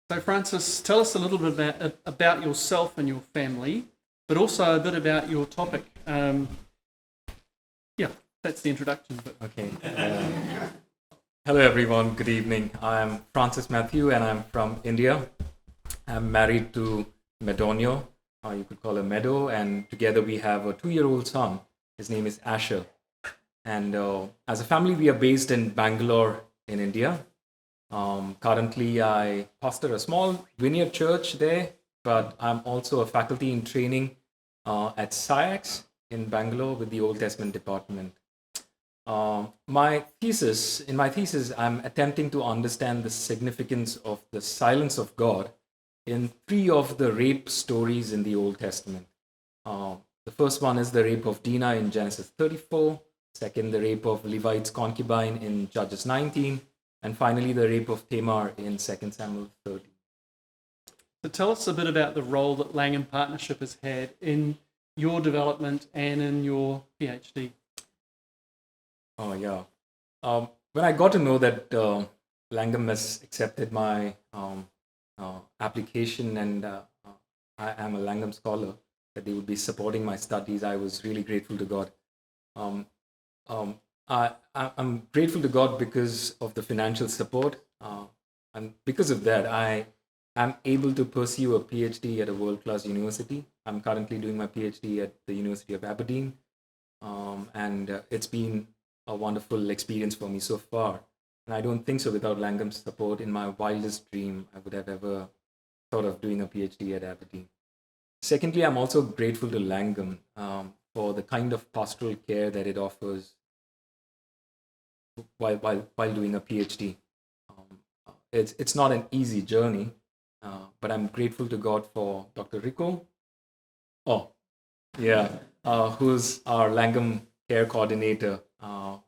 So, Francis, tell us a little bit about yourself and your family, but also a bit about your topic. Yeah, that's the introduction. But Okay. Hello, everyone. Good evening. I'm Francis Matthew, and I'm from India. I'm married to Medonio. You could call her Meadow, and together we have a 2-year-old son. His name is Asher. And as a family, we are based in Bangalore, in India. Currently, I pastor a small vineyard church there, but I'm also a faculty in training at SciAx in Bangalore with the Old Testament department. In my thesis, I'm attempting to understand the significance of the silence of God in 3 of the rape stories in the Old Testament. The first one is the rape of Dinah in Genesis 34. Second, the rape of Levite's concubine in Judges 19. And finally, the rape of Tamar in 2 Samuel 30. So tell us a bit about the role that Langham Partnership has had in your development and in your PhD. Oh, yeah. When I got to know that Langham has accepted my application and I am a Langham scholar, that they would be supporting my studies, I was really grateful to God. I'm grateful to God because of the financial support. And because of that, I am able to pursue a PhD at a world-class university. I'm currently doing my PhD at the University of Aberdeen. And it's been a wonderful experience for me so far. And I don't think so without Langham's support. In my wildest dream, I would have ever thought of doing a PhD at Aberdeen. Secondly, I'm also grateful to Langham for the kind of pastoral care that it offers while doing a PhD. It's not an easy journey, but I'm grateful to God for Dr. Rico. Oh, yeah, who's our Langham care coordinator,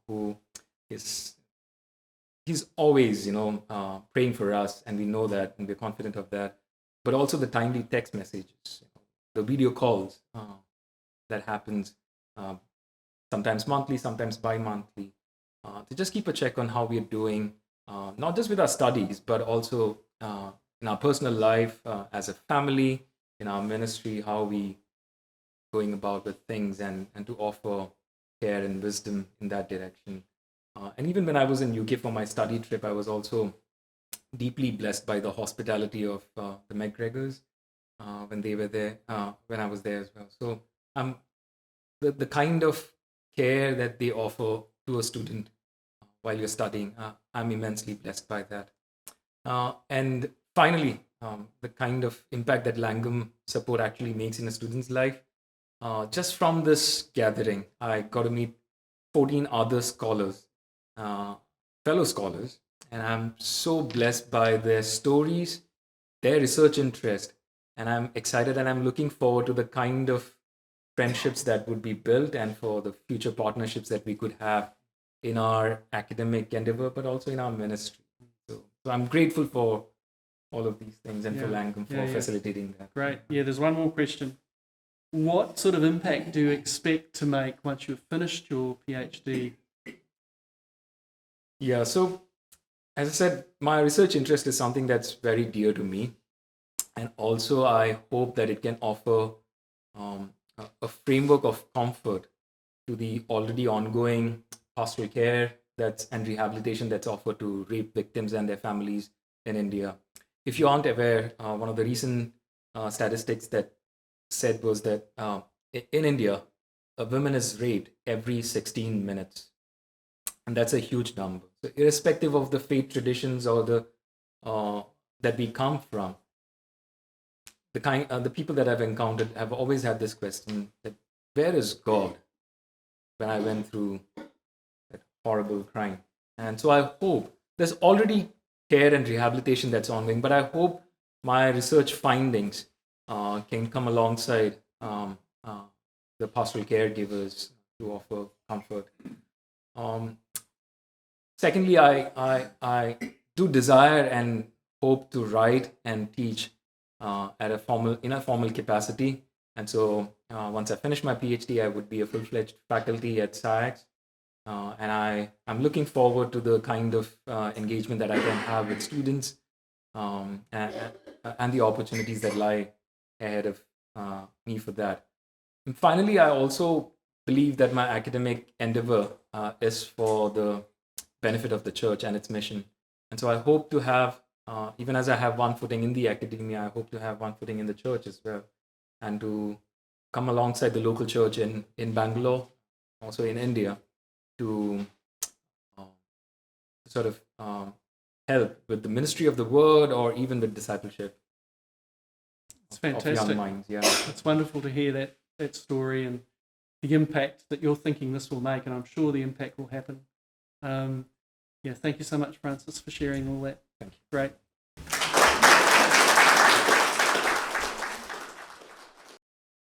who is he's always praying for us, and we know that, and we're confident of that. But also the timely text messages, the video calls that happens sometimes monthly, sometimes bi-monthly, to just keep a check on how we're doing, not just with our studies, but also in our personal life, as a family, in our ministry, how we going about with things, and to offer care and wisdom in that direction. And even when I was in UK for my study trip, I was also deeply blessed by the hospitality of the McGregors when they were there, when I was there as well. So the kind of care that they offer to a student while you're studying, I'm immensely blessed by that. And finally, the kind of impact that Langham support actually makes in a student's life. Just from this gathering, I got to meet 14 other scholars, fellow scholars, and I'm so blessed by their stories, their research interest, and I'm excited and I'm looking forward to the kind of friendships that would be built and for the future partnerships that we could have in our academic endeavor, but also in our ministry. So I'm grateful for all of these things and for Langham for facilitating that. Great. Yeah, there's one more question. What sort of impact do you expect to make once you've finished your PhD? Yeah, so as I said, my research interest is something that's very dear to me. And also, I hope that it can offer a framework of comfort to the already ongoing pastoral care and rehabilitation that's offered to rape victims and their families in India. If you aren't aware, one of the recent statistics that said was that in India, a woman is raped every 16 minutes. And that's a huge number. So irrespective of the faith traditions or the that we come from, the people that I've encountered have always had this question that where is God when I went through that horrible crime? And so I hope there's already care and rehabilitation that's ongoing, but I hope my research findings can come alongside the pastoral caregivers to offer comfort. Secondly, I do desire and hope to write and teach in a formal capacity. And so once I finish my PhD, I would be a full-fledged faculty at SciAx. And I'm looking forward to the kind of engagement that I can have with students and the opportunities that lie ahead of me for that. And finally, I also believe that my academic endeavor is for the benefit of the church and its mission. And so I hope to have, even as I have one footing in the academia, I hope to have one footing in the church as well, and to come alongside the local church in Bangalore, also in India, to sort of help with the ministry of the word or even with discipleship. It's Of fantastic. young minds. Yeah, It's wonderful to hear that story and the impact that you're thinking this will make, and I'm sure the impact will happen. Yeah, thank you so much, Francis, for sharing all that. Thank you. Great.